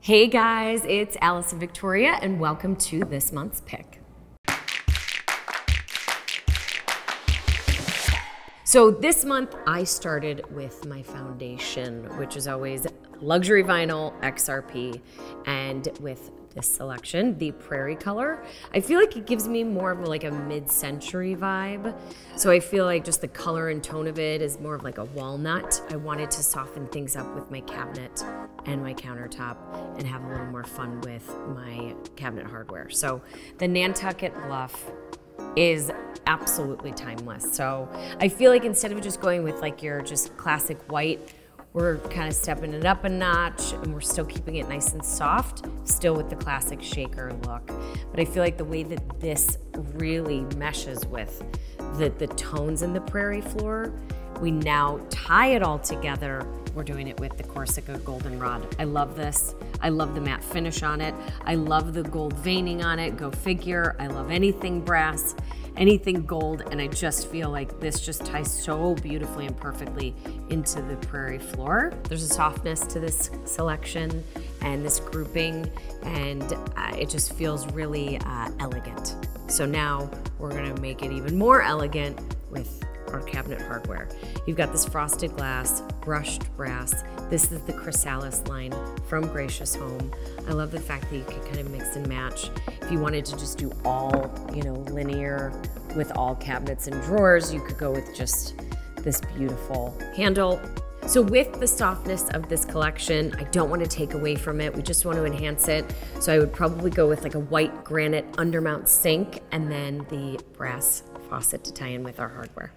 Hey guys, it's Alison Victoria and welcome to this month's pick. So this month I started with my foundation, which is always Luxury Vinyl XRP, and with this selection, the Prairie color. I feel like it gives me more of like a mid-century vibe. So I feel like just the color and tone of it is more of like a walnut. I wanted to soften things up with my cabinet and my countertop and have a little more fun with my cabinet hardware. So the Nantucket Bluff is absolutely timeless. So I feel like instead of just going with like your just classic white, we're kind of stepping it up a notch and we're still keeping it nice and soft, still with the classic shaker look. But I feel like the way that this really meshes with the tones in the Prairie floor, we now tie it all together. We're doing it with the Corsica Goldenrod. I love this. I love the matte finish on it. I love the gold veining on it, go figure. I love anything brass, anything gold, and I just feel like this just ties so beautifully and perfectly into the Prairie floor. There's a softness to this selection and this grouping, and it just feels really elegant. So now we're gonna make it even more elegant with our cabinet hardware. You've got this frosted glass, brushed brass. This is the chrysalis line from Gracious Home. I love the fact that you can kind of mix and match. If you wanted to just do all, linear with all cabinets and drawers, you could go with just this beautiful handle. So with the softness of this collection, I don't want to take away from it. We just want to enhance it. So I would probably go with like a white granite undermount sink and then the brass faucet to tie in with our hardware.